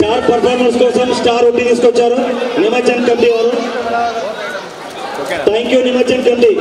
Star performance కోసం star ఉట్టి తీసుకొచ్చారు నిమజ్జన్ కమిటీ వారు. Thank you Nimajjan committee.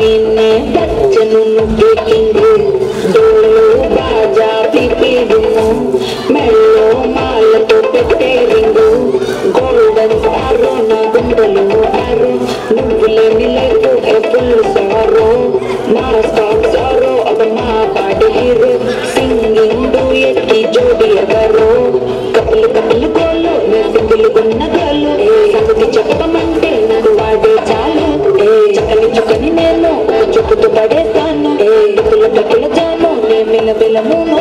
पीने बच्चनों के किंगे डोलो बाजा पीपी दुनो मेलो माल तो पेटे रिंगो गोल्डन सारो ना गुंडलो आरो नुबले मिले तो ए फुल सारो मारा स्टॉप सारो अब माँ बाड हीरो सिंगिंग डुएट की जोड़ी अगरो कपल कपल बोलो मैं सिंगल गुन्ना गलो संगति चपकमंटे नडु वाडे चालो चकनी चुकनी नेलो चुकुतु पड़े सानो तुल कपल जानो ने मिल बिल मुनो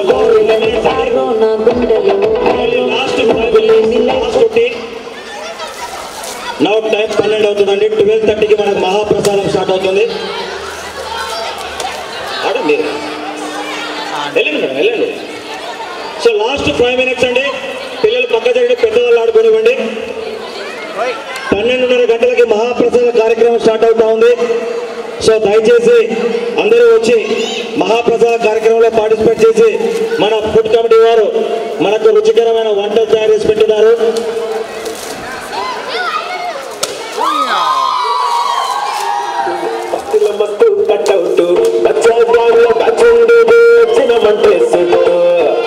गोल्डन सारो ना गुंडलो నౌ టైం 12 అవుతుందండి 12:30కి మనకు మహాప్రసాదం స్టార్ట్ అవుతుంది మీరు వెళ్ళండి సో లాస్ట్ 5 minutes అండి పిల్లలు పక్క జరిగి పెద్దవాళ్ళు ఆడుకోనివ్వండి 12:30 గంటలకి మహాప్రసాద కార్యక్రమం స్టార్ట్ అవుతా ఉంది సో దయచేసి అందరూ వచ్చి మహాప్రసాద కార్యక్రమంలో పార్టిసిపేట్ చేసి మన ఫుడ్ కమిటీ వారు మనకు రుచికరమైన వంటలు తయారు చేసి పెట్టున్నారు మత్తు కట్టవుతూ బచ్చా గాల్లో బచ్చండు చిన్నమంటే సుట్టు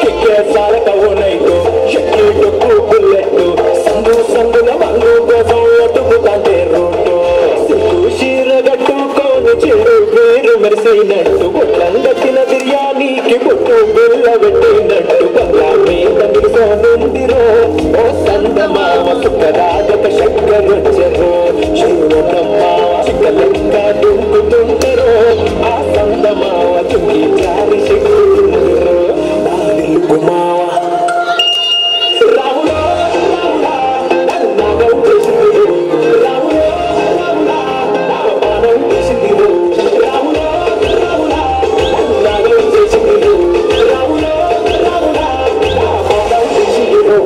కిక్కే సాలక ఓనైకు షక్కి టొక్కు బుల్లెట్టు సందున మంగు కోసం ఒట్టుకుతాంటే రూటు సిగ్గు చీరగట్టుకోని చెడు వేరు మెరిసైనట్టు బొట్లంగట్టిన బిర్యానీకి బొట్టు బిల్ల పెట్టినట్టు బంగ్లా మీద నిలుసోనుందిరో ఓ సందమామ సుఖరాగక చక్కరొచ్చరో శివనమ్మ చిక్కలెక్క దుంకుతుంటరో ఆ సందమావ చుంకి జారి సిగ్గుతుందిరో నా నిలుపు మావ రాముడా నాగం చేసిందిరో రాముడా నా పానం చేసిందిరో రాముడా నాగం చేసిందిరో రాముడా నా పానం చేసిందిరో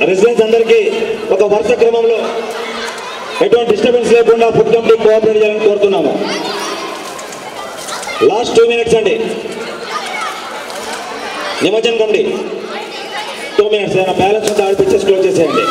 రెసిడెన్స్ అందరికీ ఒక వరుస క్రమంలో ఎటువంటి డిస్టర్బెన్స్ లేకుండా ఫుడ్ కమిటీ కోఆపరేట్ చేయాలని కోరుతున్నాము. లాస్ట్ 2 minutes అండి. నిమజ్జనం కమిటీ 2 minutes ఏదైనా బ్యాలెన్స్ ఉంటే ఆడి పిక్చర్స్ క్లోజ్ చేసేయండి.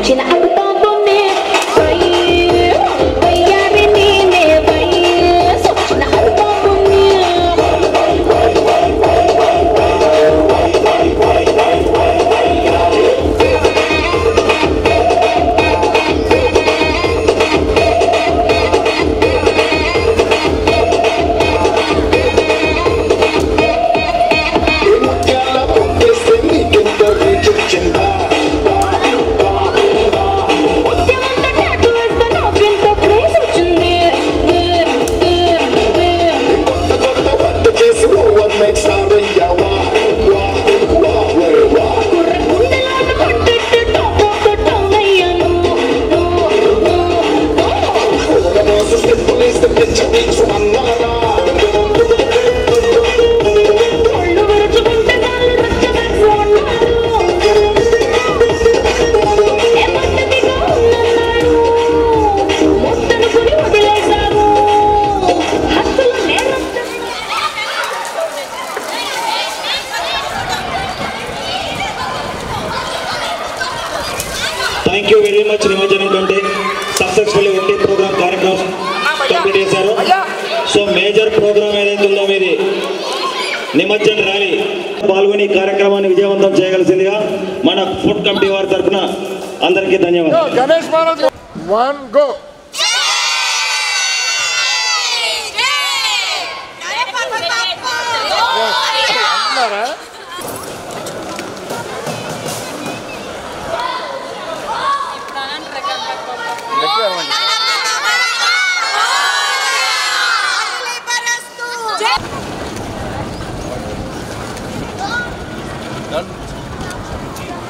వచ్చిన అల్తాపునే వై వయ్యారి నీనే వై వచ్చిన అల్తాపునే థ్యాంక్ యూ వెరీ మచ్. నిమజ్జనం కంటే సక్సెస్ఫుల్లీ ఒకటి ప్రోగ్రామ్ కార్యక్రమం కంప్లీట్ చేశారు. సో మేజర్ ప్రోగ్రామ్ ఏదైతే ఉందో మీది నిమజ్జన ర్యాలీ పాల్గొని ఈ కార్యక్రమాన్ని విజయవంతం చేయగలిసిందిగా మన ఫుడ్ కమిటీ వారి తరఫున అందరికీ ధన్యవాదాలు. గణేష్ మహారాజ్ 1 గో.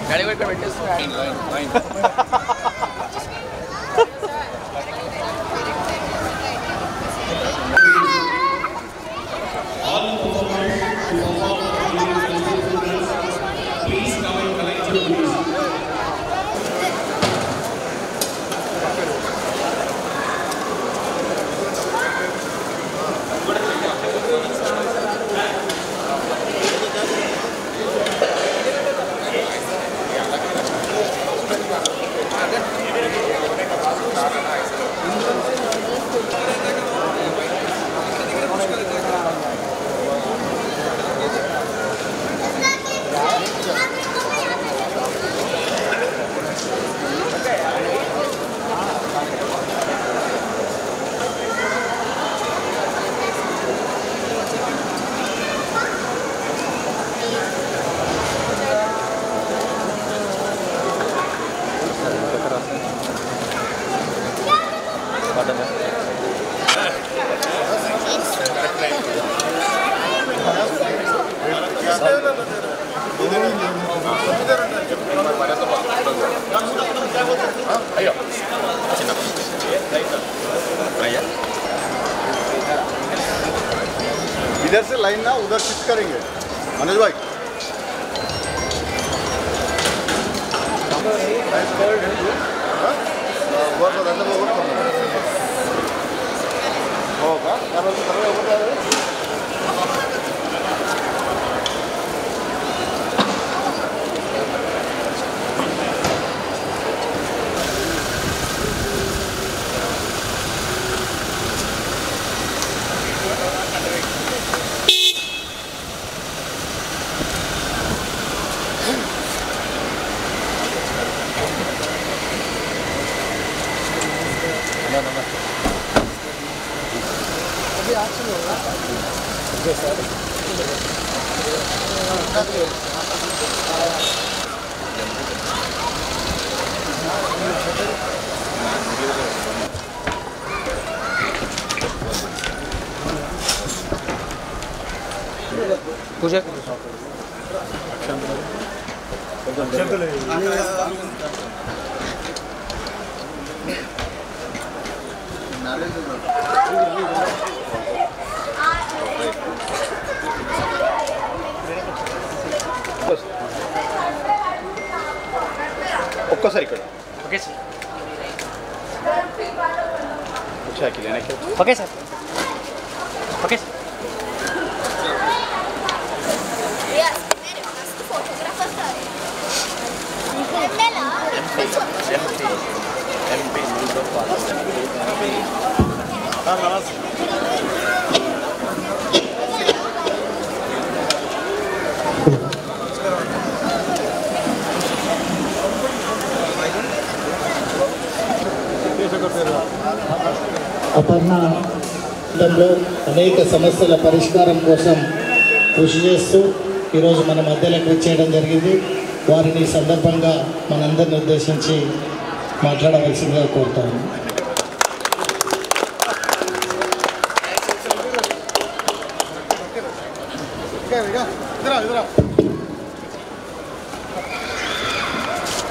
गाड़ी वेट कर बैठे इधर से लाइन ना उधर शिफ्ट करेंगे मनोज भाई. पूछे ఒక్కసారి ఇక్కడ ओके सर వచ్చాకి లేనకి okay sir okay sir Yes, मेरे पास तो फोटोग्राफर है। అపర్ణలో అనేక సమస్యల పరిష్కారం కోసం కృషి చేస్తూ ఈరోజు మన మధ్యలోకి వచ్చేయడం జరిగింది. వారిని ఈ సందర్భంగా మనందరిని ఉద్దేశించి మాట్లాడవలసిందిగా కోరుతాను.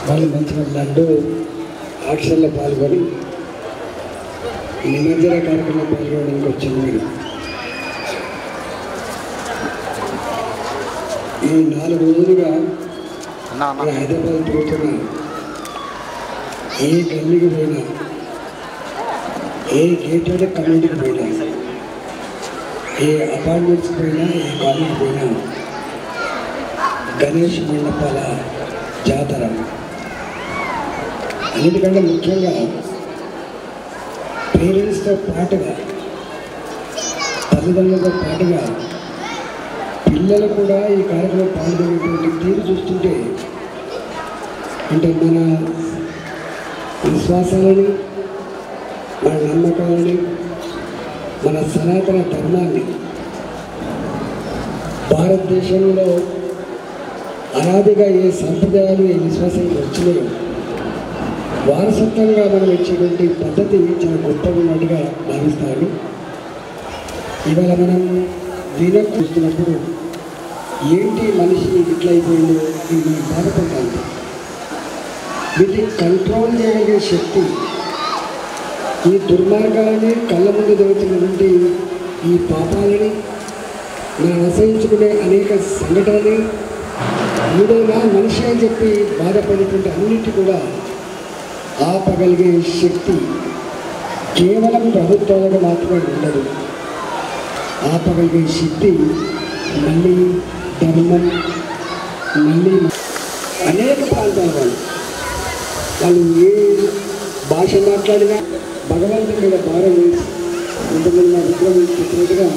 వాళ్ళు మంచిగా లడ్డు ఆక్షన్లో పాల్గొని నిమజ్జన కార్యక్రమంలో పాల్గొనడానికి వచ్చింది. మీరు ఈ 4 రోజులుగా హైదరాబాద్ తిరుగుతున్న ఏ గల్లీకి పోయినా, ఏ గేటెడ్ కమ్యూనిటీకి పోయినా, ఏ అపార్ట్మెంట్స్కి పోయినా, ఏ కాలనీకి పోయినా గణేష్ మండపాల జాతర. అన్నిటికంటే ముఖ్యంగా పేరెంట్స్తో పాటుగా, తల్లిదండ్రులతో పాటుగా పిల్లలు కూడా ఈ కార్యక్రమం పాల్గొనేటువంటి తీరు చూస్తుంటే, అంటే మన విశ్వాసాలని, మన నమ్మకాలని, మన సనాతన ధర్మాన్ని, భారతదేశంలో అనాదిగా ఏ సంప్రదాయాలు, ఏ విశ్వాసాలు వచ్చినాయో వారసత్వంగా మనం ఇచ్చేటువంటి పద్ధతి చాలా గొప్పగా ఉన్నట్టుగా భావిస్తాను. ఇవాళ మనం దీని చూస్తున్నప్పుడు ఏంటి మనిషి ఇట్లా అయిపోయిందో ఇది బాధపడతాను. వీటిని కంట్రోల్ చేయగలిగే శక్తి, ఈ దుర్మార్గాలని, కళ్ళ ముందు జరుగుతున్నటువంటి ఈ పాపాలని, మనం అసహించుకునే అనేక సంఘటనని, ఏదైనా మనిషి అని చెప్పి బాధపడేటువంటి అన్నిటి కూడా ఆపగలిగే శక్తి కేవలం ప్రభుత్వాలకు మాత్రమే ఉండదు. ఆపగలిగే శక్తి మళ్ళీ ధర్మం, మళ్ళీ అనేక ప్రాంతాల వాళ్ళు ఏ భాష మాట్లాడినా భగవంతుడి మీద భారం వేసి ఇంతమంది మా విగ్రహం చెప్పినట్టుగా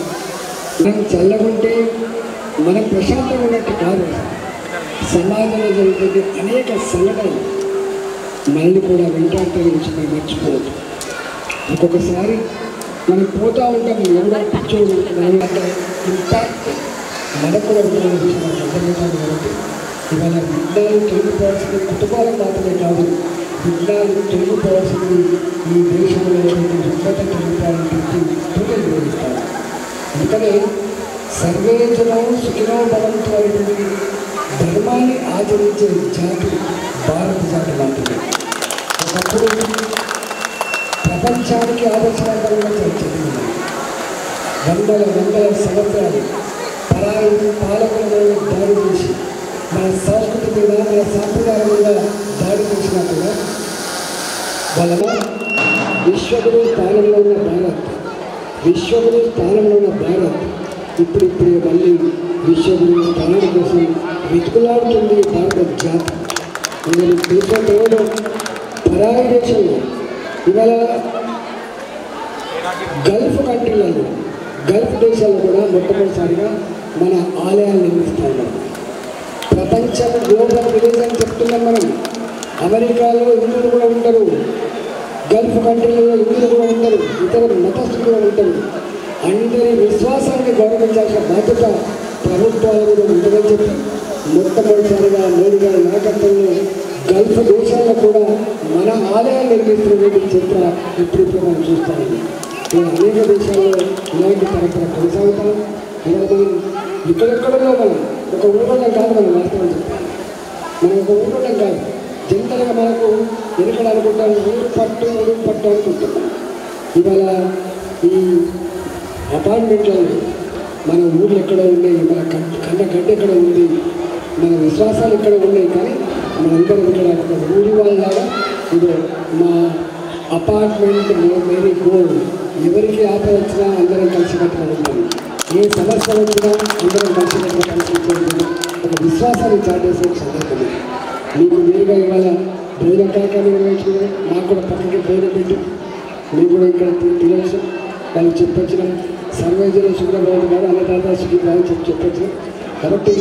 మనం చల్లకుంటే మనం ప్రశాంతంగా ఉన్నట్టు కాదు. సమాజంలో జరుగుతుంది అనేక సంఘటనలు మళ్ళీ కూడా వెంటాడటానికి నుంచి మనం మర్చిపోవద్దు. ఒక్కొక్కసారి మనం పోతూ ఉంటాం, ఎవడో పిచ్చోడు ఇంపాక్ట్ మనకు కూడా ఉంటుందని విషయం మనకు అర్థమవుతుంది. కాబట్టి ఇవాళ విజ్ఞానం తొలగిపోవాల్సింది కుటుంబాలకు మాత్రమే కాదు, విజ్ఞానం తొలగిపోవాల్సింది ఈ దేశంలో రుగ్మత తొలగిపోవాలని పూజలు నిర్వహిస్తారు. అందుకనే సర్వే జనం సుఖినో భవంతు అనేటువంటి ధర్మాన్ని ఆచరించే జాతి భారత జాతి లాంటిది. ఒకప్పుడు ప్రపంచానికి ఆదర్శవంతంగా చర్చింది. వందల సంవత్సరాలు పరాయి పాలకుల దాడి చేసి మన సంస్కృతి మీద, మన సాంప్రదాయం మీద దాడి చేసినా కూడా వలన విశ్వగురు స్థానంలో ఉన్న భారత్, విశ్వగురు స్థానంలో ఉన్న భారత్ ఇప్పుడిప్పుడే మళ్ళీ విశ్వగురు స్థానం కోసం వెతుకులాడుతుంది భారత జాతి. నేను దేశంలో పరాయి దేశంలో ఇవాళ గల్ఫ్ కంట్రీలలో, గల్ఫ్ దేశాల్లో కూడా మొట్టమొదటిసారిగా మన ఆలయాలు నిర్మిస్తూ ఉన్నాం. ప్రపంచం గ్లోబల్ విలేజ్ అని చెప్తున్నాం మనం. అమెరికాలో హిందువులు కూడా ఉంటారు, గల్ఫ్ కంట్రీలలో హిందువులు కూడా ఉంటారు, ఇతర మతస్థులు కూడా ఉంటారు. అందరి విశ్వాసాన్ని గౌరవించాల్సిన బాధ్యత ప్రభుత్వాల కూడా ఉంటుందని చెప్పి మొట్టమొదటిసారిగా మోడీ గారి నాయకత్వంలో గల్ఫ్ దేశాల్లో కూడా మన ఆలయాలు నిర్మిస్తున్నటువంటి చరిత్ర ఇప్పుడు మనం చూస్తామండి. అనేక దేశాల్లో ఇలాంటి పరంపర కొనసాగుతాం. ఇవాళ మనం ఇక్కడెక్కడో మనం ఒక ఊళ్ళం కాదు, మనం వాస్తవం చెప్తాం. మనం ఒక ఊళ్ళం కాదు, జనరల్గా మనకు ఎక్కడ అనుకుంటాం, ఊరు పట్టు అనుకుంటున్నాం. ఇవాళ ఈ అపార్ట్మెంట్లలో మన ఊర్లు ఎక్కడ ఉన్నాయి, మన గడ్డ ఎక్కడ ఉంది, మన విశ్వాసాలు ఎక్కడ ఉన్నాయి. కానీ మనందరం ఇక్కడ ఊరి వాళ్ళలాగా ఇది మా అపార్ట్మెంట్ మేరీ గోల్డ్, ఎవరికి ఆపద వచ్చినా అందరం కలిసికట్టుగా ఉంటాం, ఏ సమస్య వచ్చినా అందరం కలిసికట్టుగా కలిసి ఒక విశ్వాసాన్ని చాటేసే సందర్భం. మీకు నేరుగా ఇవాళ భోజన కార్యక్రమం నిర్వహించుకున్నాం. మాకు కూడా పక్కకి భోజనం పెట్టి మేము కూడా ఇక్కడ తినవచ్చు. వాళ్ళు చెప్పొచ్చిన సర్వేజన సుబ్రహ్మణ్యం గారు అన్నదాత సుఖీభావం చెప్పొచ్చిన. కాబట్టి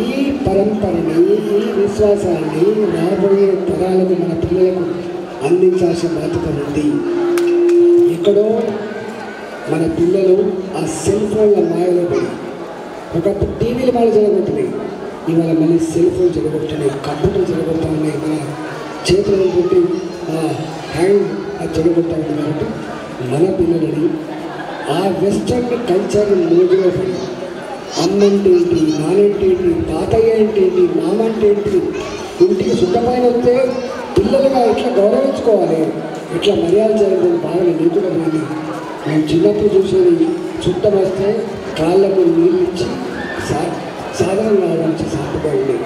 ఈ పరంపరని, ఈ విశ్వాసాన్ని రాబోయే తరాలకు మన పిల్లలకు అందించాల్సిన బాధ్యత ఉంది. ఎక్కడో మన పిల్లలు ఆ సెల్ ఫోన్ల మాయలో పడి ఒకప్పుడు టీవీలు వాళ్ళు జరగొట్టున్నాయి, ఇవాళ మళ్ళీ సెల్ ఫోన్ జరగొట్టున్నాయి, కంప్యూటర్ జరగొడతా ఉన్నాయి, మన చేతులను పెట్టి హ్యాండ్ అది జరగొడతా ఉంది. కాబట్టి మన పిల్లలని ఆ వెస్టర్న్ కల్చర్ మోజులో పడి అమ్మంటే ఏంటి, నానంటే ఏంటి, తాతయ్య అంటే ఏంటి, మామ అంటే ఏంటి, ఇంటికి సుఖమైన వస్తే పిల్లలుగా ఎట్లా గౌరవించుకోవాలి, ఎట్లా మర్యాద చేయాలని బాగా నేర్చుగా పోయింది. మేము చిన్నప్పుడు చూసేది చుట్టం వస్తే కాళ్ళకు నీళ్ళు ఇచ్చి సాధారణంగా రావడానికి సాంప్రదాయం ఉంది.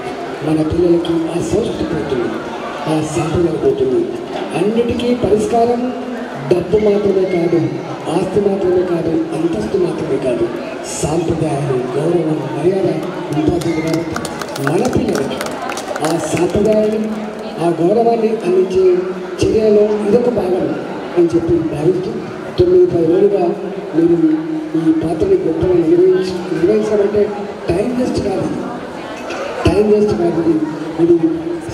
మన పిల్లలకి ఆ సంస్కృతి పోతుంది, ఆ సాంప్రదాయం పోతుంది. అన్నిటికీ పరిష్కారం డబ్బు మాత్రమే కాదు, ఆస్తి మాత్రమే కాదు, అంతస్తు మాత్రమే కాదు, సాంప్రదాయాలు, గౌరవం, మర్యాద ఇంపార్టెంట్. కాబట్టి మన పిల్లలకి ఆ సాంప్రదాయాన్ని, ఆ గౌరవాన్ని అందించే చర్యలో ఇదొక భాగం అని చెప్పి భావిస్తూ 9-10 రోజులుగా మీరు ఈ పాత్రని గొప్పగా నిర్వహించాలంటే టైం వేస్ట్ కాదు, ఇది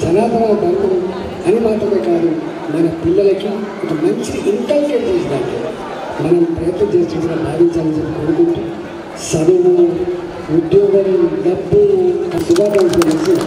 సనాతన ధర్మం అని మాత్రమే కాదు, మన పిల్లలకి ఒక మంచి ఇంకల్కేట్ చేసినట్టు మనం ప్రయత్నం చేస్తున్నా భావించాలని చెప్పి కోరుకుంటూ చదువు, ఉద్యోగం, డబ్బు, శుభాకాంక్షలు.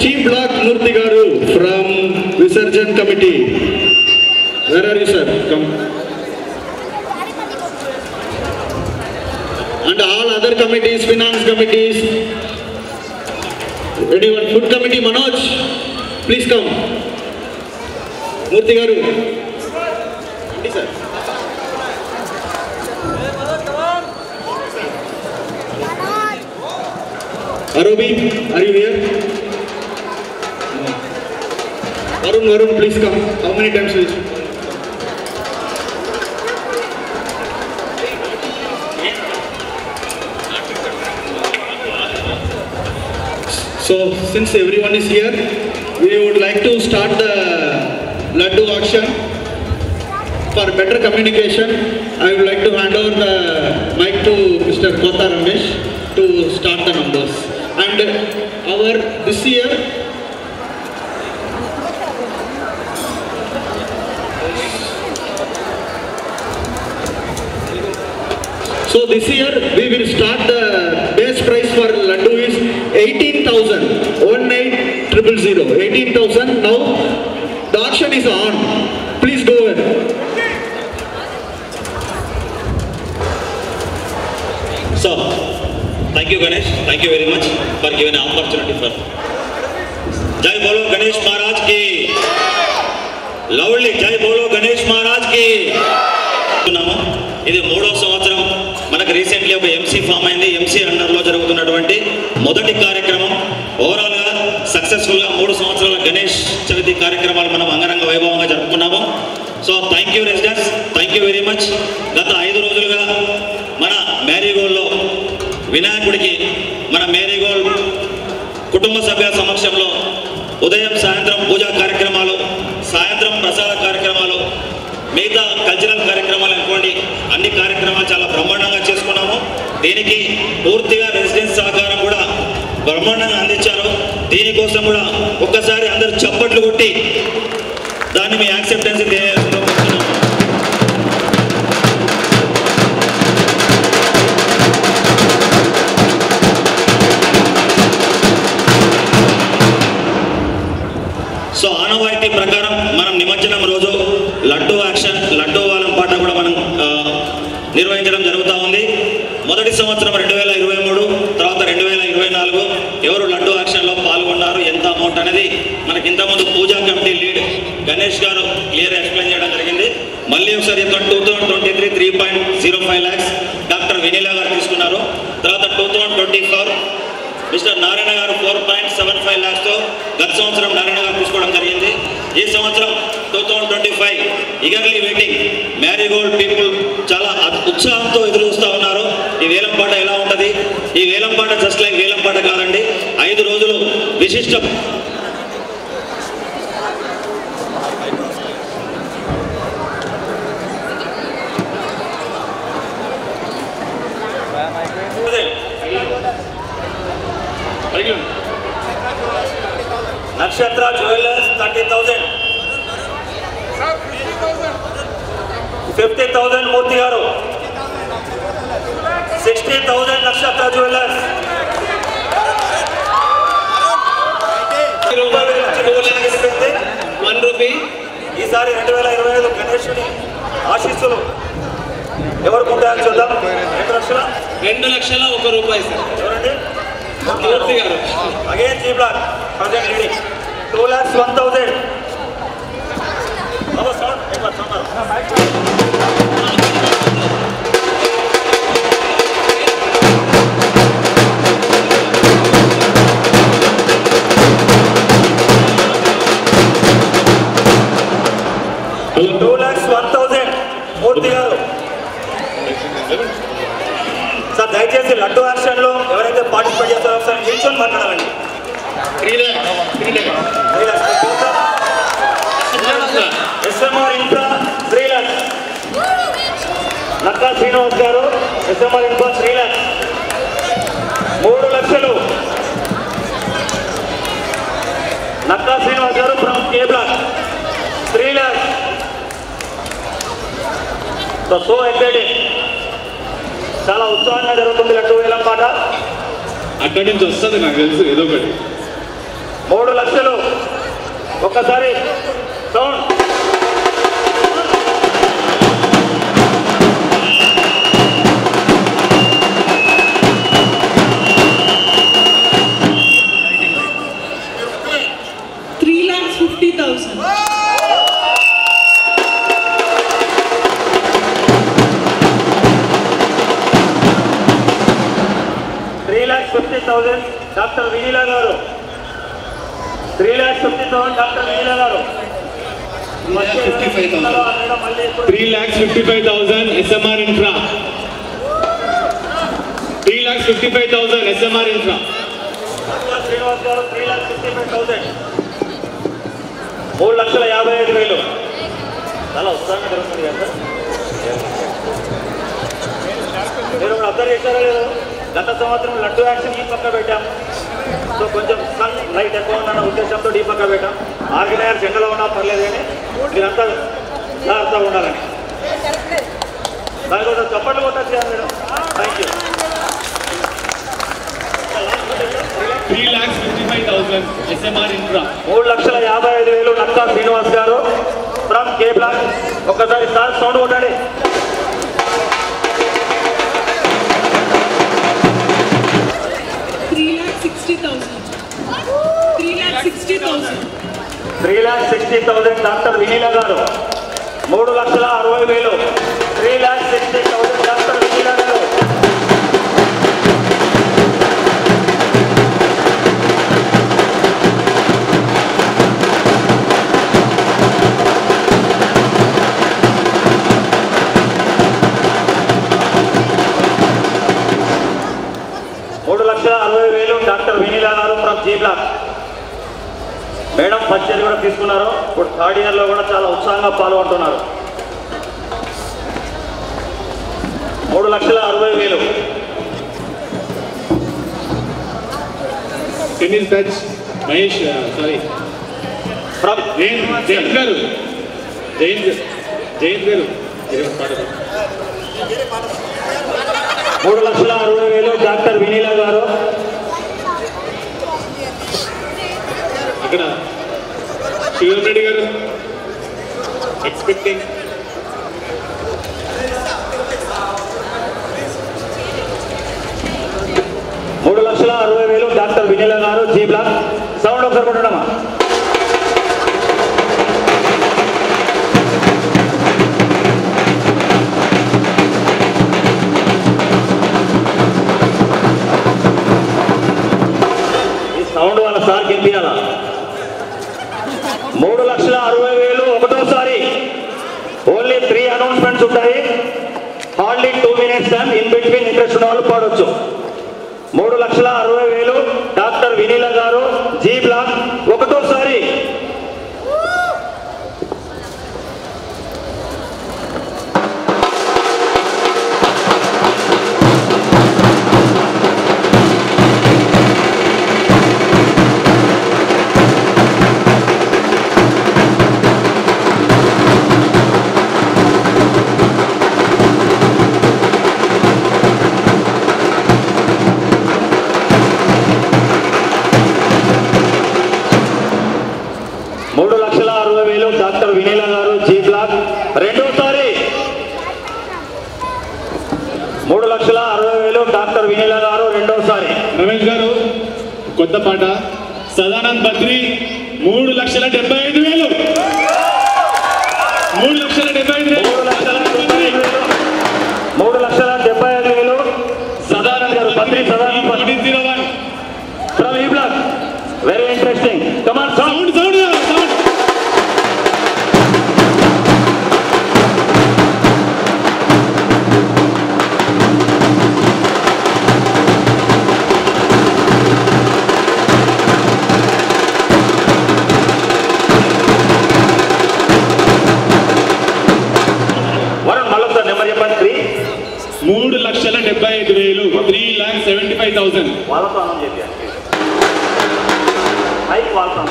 Chief Block Murthy Garu from Visarjan Committee. Where are you, sir? Come. And all other committees, finance committees. Anyone? Food committee, Manoj, please come. Murthy Garu. Yes, sir. Arobi, are you here? Varun, please come. How many times will you? So, since everyone is here, we would like to start the Laddu auction. For better communication, I would like to hand over the mic to Mr. Kota Ramesh to start the numbers. And this year, so this year we will start the base price for Laddu is 18,000, 18,000, 18,000. Now the auction is on. Please go ahead. So, thank you Ganesh, thank you very much for giving an opportunity for. Jai Bolo Ganesh Maharaj ki. Loudly, Jai Bolo Ganesh Maharaj ki. ఇది 3వ సంవత్సరం మనకు recently ఒక MC form అయింది. MC అండర్లో జరుగుతున్నటువంటి మొదటి కార్యక్రమం. ఓవరాల్గా సక్సెస్ఫుల్గా 3 సంవత్సరాల గణేష్ చవితి కార్యక్రమాలు మనం అంగరంగ వైభవంగా జరుపుకున్నాము. So thank you residents, thank you very much. గత 5 రోజులుగా మన మేరీగోల్డ్లో వినాయకుడికి మన మేరీగోల్డ్ కుటుంబ సభ్యుల సమక్షంలో ఉదయం సాయంత్రం పూజా కార్యక్రమాలు, సాయంత్రం ప్రసాద కార్యక్రమాలు, మిగతా కల్చరల్ కార్యక్రమాలు అనుకోండి, అన్ని కార్యక్రమాలు చాలా బ్రహ్మాండంగా చేసుకున్నాము. దీనికి పూర్తిగా రెసిడెన్స్ సహకారం కూడా బ్రహ్మాండంగా అందించారు. దీనికోసం కూడా ఒక్కసారి అందరూ చప్పట్లు కొట్టి దాన్ని మీ యాక్సెప్టెన్స్ తెలియజేస్తున్నాం. సో ఆనవాయితీ ప్రకారం మనం నిమజ్జనం రోజు లడ్డూ యాక్షన్, లడ్డూ వాలం పాట కూడా మనం నిర్వహించడం జరుగుతూ ఉంది. మొదటి సంవత్సరం 2023, తర్వాత 2024 ఎవరు లడ్డూ యాక్షన్లో పాల్గొన్నారు, ఎంత అమౌంట్ అనేది మనకి ఇంతకుముందు పూజా కమిటీ లీడ్ గణేష్ గారు క్లియర్ ఎక్స్ప్లెయిన్ చేయడం జరిగింది. మళ్ళీ ఒకసారి 2023 3.05 lakhs డాక్టర్ వెనీలా గారు తీసుకున్నారు. తర్వాత 2024 మిస్టర్ నారాయణ గారు 4.75 lakhsతో గత సంవత్సరం నారాయణ గారు తీసుకోవడం జరిగింది. ఈ సంవత్సరం 2025 ఈగర్లీ వెయిటింగ్ మ్యారీగోల్డ్ పీపుల్ చాలా ఉత్సాహంతో ఎదురు చూస్తూ ఉన్నారు. ఈ వేలం పాట ఎలా ఉంటుంది? ఈ వేలం పాట జస్ట్ లైక్ వేలం పాట కాదండి, 5 రోజులు విశిష్ట నక్షత్ర జ్యువెలర్స్ 30,000, 50,000 మూర్తి గారు, 60,000 నక్షత్ర జ్యువెలర్స్, 1 రూపీ. ఈసారి 2025 గణేశుని ఆశీస్సులు ఎవరికి ఉంటాయని చూద్దాం. 2 లక్షల 1 రూపాయి సార్. ఎవరండి? మూర్తి గారు. Again G block present leading 2,01,000. Murthy గారు. సార్ దయచేసి లడ్డు యాక్షన్లో ఎవరైతే పార్టిసిపేట్ చేస్తారో ఒకసారి నిల్చొని మాట్లాడాలండి. 3 lakhs. SMR infra 3 lakhs. Nakka Srinivas గారు ఎస్ఎంఆర్ ఇన్ఫ్రా 3 lakhs. 3 లక్షలు నక్కా శ్రీనివాస్ గారు from K block 3 lakhs. So excited, చాలా ఉత్సాహంగా జరుగుతుంది లడ్డు వేలం పాట. అక్కడి నుంచి వస్తుంది నాకు తెలుసు ఏదో ఒకటి. 3 లక్షలు ఒక్కసారి సౌండ్. డాక్టర్ వెనీలా గారు 3,50,000 డాక్టర్ వెనీలా గారు. 3,55,000 SMR infra. 3,55,000 SMR infra. Srinivas గారు 3,55,000. 3,55,000. చాలా ఉత్సాహంగా జరుగుతుంది కదా సార్. మీరు అబ్జర్వ్ చేశారా లేదు? గత సంవత్సరం లడ్డు యాక్షన్ ఈ పక్క పెట్టాం. సో కొంచెం సన్ లైట్ ఎక్కువ ఉందన్న ఉద్దేశంతో ఈ పక్క పెట్టాం. ఆర్గనైజర్ జెండలో ఉన్నా పర్లేదు కానీ మీరంతా జాగ్రత్తగా ఉండాలని. దానికోసం చప్పట్లు కొట్టచ్చు కదా madam. Thank you. 3,55,000 SMR infra. 3,55,000 Nakka Srinivas గారు ఫ్రమ్ కే బ్లాక్. ఒక్కసారి సార్ సౌండ్ కొట్టండి. 3,60,000 డాక్టర్ వెనీలా గారు. 3,60,000. 3,60,000 డాక్టర్ వెనీలా గారు. డాక్టర్ వెనీలా గారు from G block. Madam first year కూడా తీసుకున్నారు. ఇప్పుడు 3rd yearలో కూడా చాలా ఉత్సాహంగా పాల్గొంటున్నారు. 3,60,000. Tennis batch Mahesh sorry from Jayanth గారు జయంత్ గారు 3,60,000 డాక్టర్ వినీలా గారు. అక్కడ శివన్ రెడ్డి గారు ఎక్స్పెక్టింగ్ 3,60,000 డాక్టర్ వినీలా గారు జీ బ్లాక్. సౌండ్ ఒకసారి కొట్టడమా. ఈ సౌండ్ వాళ్ళ సార్ గెలిపియాలా. 3,60,000 ఒకటోసారి. ఓన్లీ 3 అనౌన్స్మెంట్స్ ఉంటాయి. Hardly 2 minutes time. In between interest ఉన్న వాళ్ళు పాడవచ్చు. 3,60,000 డాక్టర్ వినీలా గారు జీ బ్లాక్ ఒకటోసారి. డాక్టర్ వినీలా గారు జీ బ్లాక్ రెండోసారి. 3,60,000 డాక్టర్ వినీలా గారు రెండోసారి. రమేష్ గారు కొత్త పాట సదానంద్ బద్రి 3,75,000. 3,75,000 సదానంద్ గారు Badri Sadanand from E block. Very interesting. Come on sound sound sound. Number చెప్పండి. 3,75,000. 3,75,000. వాళ్ళతో అనౌన్స్ చేయాలి. మైక్ వాళ్ళతో.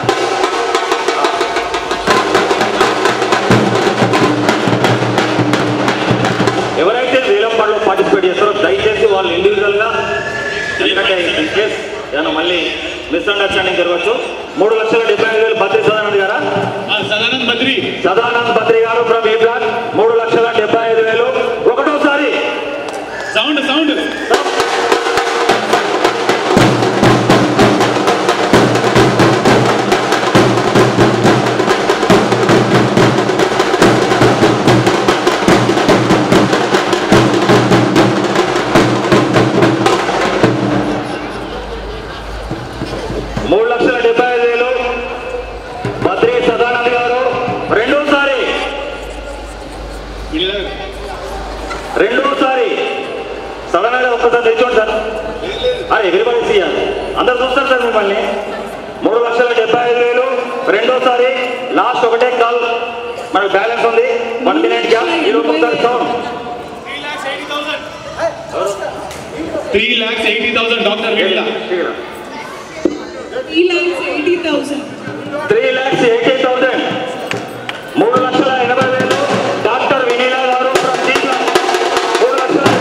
ఎవరైతే వేలంపాడులో పార్టిసిపేట్ చేస్తారో దయచేసి వాళ్ళు ఇండివిజువల్గా, ఎందుకంటే ఇన్ కేస్ ఏదైనా మళ్ళీ మిస్అండర్స్టాండింగ్ జరగవచ్చు. 3,75,000 బద్రి సదానంద్ గారా? సదానంద్ బద్రి గారు ఫ్రమ్ ఈ బ్లాక్. 3,75,000 ఒకటోసారి. Sound sound. 3,75,000 బద్రి సదానంద్ గారు రెండోసారి. సడన్ గా ఒక్కసారి తెచ్చుకోండి సార్. అరే ఎవ్రీబడి సీఆర్ అందరు చూస్తారు సార్ మిమ్మల్ని. 3,75,000 రెండోసారి. లాస్ట్ ఒకటే కాల్ మనకు బ్యాలెన్స్ ఉంది. 1 minute గ్యాప్. ఈరోజు ఒకసారి sound. 3,80,000 doctor Vinila. 3,80,000. 3,80,000. 3,80,000 doctor Vinila గారు from G black. 3,80,000.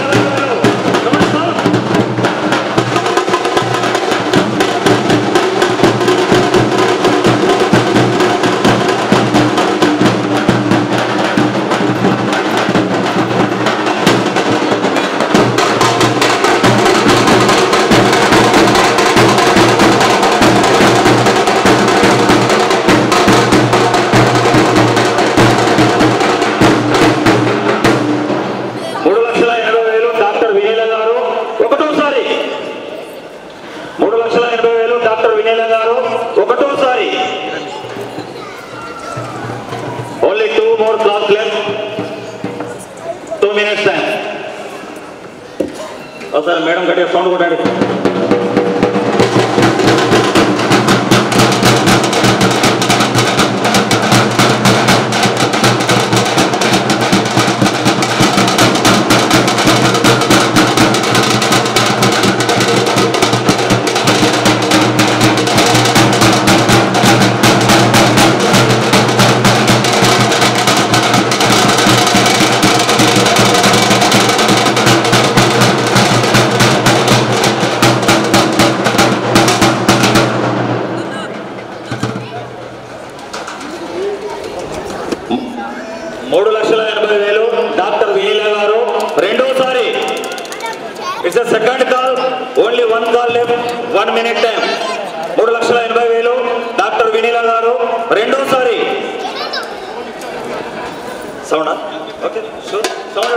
Only 2 more clocks left. 2 minutes time. ఒకసారి మేడం గట్టిగా సౌండ్ కొట్టండి. 1 call left, 1 minute time. 3,80,000 doctor Vineela గారు రెండోసారి సౌండ్ ఓకే షూర్ సౌండ్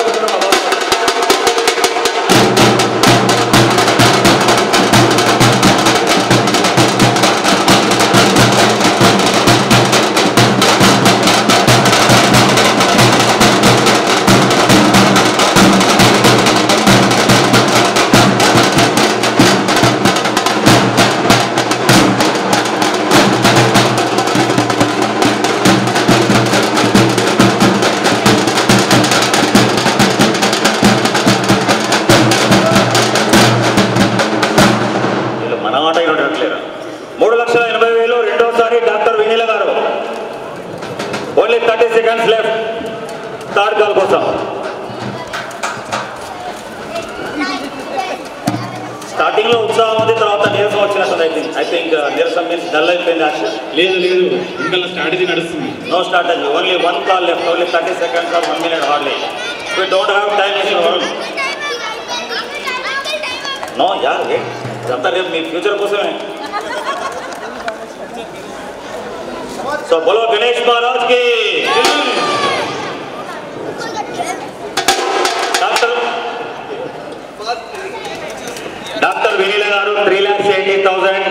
మన మాట ఇవ్వట్లేదా 3,80,000 రెండోసారి డాక్టర్ వినీల గారు only 30 seconds left third call కోసం స్టార్టింగ్ లో ఉత్సాహం ఉంది తర్వాత నీరసం వచ్చినట్టు ఐ థింక్ నీరసం మీన్స్ డల్ అయిపోయింది యాక్షన్ లేదు లేదు ఇంకా స్ట్రాటజీ నడుస్తుంది no strategy only 1 call left only 30 seconds or 1 minute hardly we don't have time mister Varun no యార్ ఇదంతా రేపు మీ ఫ్యూచర్ కోసమే సో బోలో గణేష్ మహారాజ్ కి డాక్టర్ వినీల గారు 3,80,000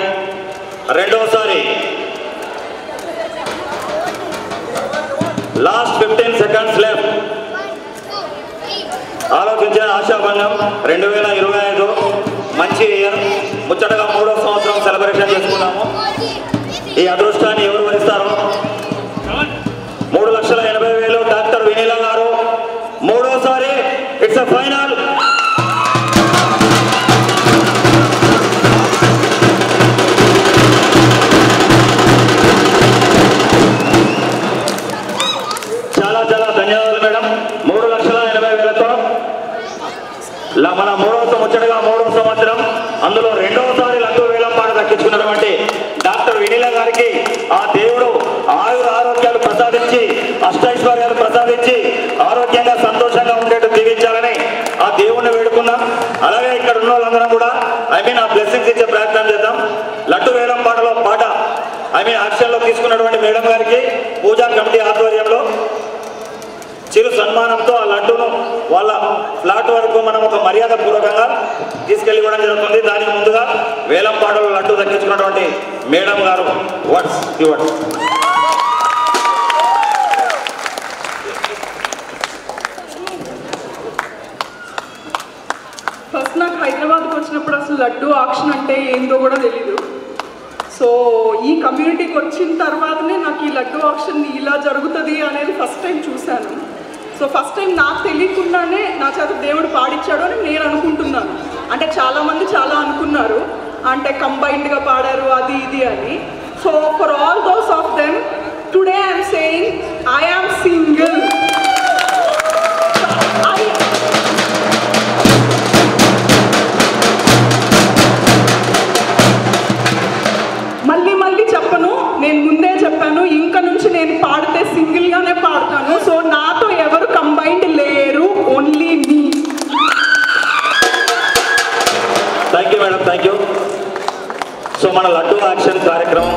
రెండోసారి లాస్ట్ 15 seconds లెఫ్ట్ ఆలోచించిన ఆశాభంగం 2025 మంచి ఇయర్ ముచ్చటగా 3వ సంవత్సరం సెలబ్రేషన్ చేసుకున్నాము ఈ అదృష్టాన్ని ఎవరు వరిస్తారు 3,80,000 డాక్టర్ వినీల గారు మూడోసారి ఇట్స్ ఫైనల్ చాలా చాలా ధన్యవాదాలు మేడం 3,80,000తో మన ముచ్చటగా 3వ సంవత్సరం అందులో రెండవసారి లడ్డూ వేలం పాట దక్కించుకున్నటువంటి డాక్టర్ వినీల గారికి ఆ దేవుడు ఆయుర ఆరోగ్యాలు ప్రసాదించి అష్టైశ్వర్యాలు ప్రసాదించి ఆరోగ్యంగా సంతోషంగా ఉండేట్టు దీవించాలని ఆ దేవుణ్ణి వేడుకున్నాం అలాగే ఇక్కడ ఉన్న వాళ్ళందరం కూడా ఆ బ్లెస్సింగ్స్ ఇచ్చే ప్రయత్నం చేద్దాం లడ్డూ వేలం పాటలో పాట యాక్షన్లో తీసుకున్నటువంటి మేడం గారికి పూజా కమిటీ ఆధ్వర్యంలో చిరు సన్మానంతో ఆ లడ్డూను వాళ్ళ ఫ్లాట్ వరకు మనం ఒక మర్యాద పూర్వకంగా తీసుకెళ్ళి ఇవ్వడం జరుగుతుంది దానికి ముందుగా వేలంపాటలో లడ్డూ దక్కించుకున్నటువంటి మేడం గారు వర్డ్స్ ఇవ్వండి ఫస్ట్ నాకు హైదరాబాద్కి వచ్చినప్పుడు అసలు లడ్డూ ఆక్షన్ అంటే ఏందో కూడా తెలీదు సో ఈ కమ్యూనిటీకి వచ్చిన తర్వాతనే నాకు ఈ లడ్డూ ఆక్షన్ ఇలా జరుగుతుంది అనేది ఫస్ట్ టైం చూశాను సో ఫస్ట్ టైం నాకు తెలియకుండానే నా చేత దేవుడు పాడించాడు అని నేను అనుకుంటున్నాను అంటే చాలామంది చాలా అనుకున్నారు అంటే కంబైన్డ్గా పాడారు అది ఇది అని so for all those of them today I'm saying I am single మళ్ళీ చెప్పను నేను ముందే చెప్పాను ఇంక నుంచి నేను పాడితే సింగిల్గానే పాడతాను సో నాతో ఎవరు కంబైన్డ్ లేరు only me thank you madam thank you so మన లడ్డూ యాక్షన్ కార్యక్రమం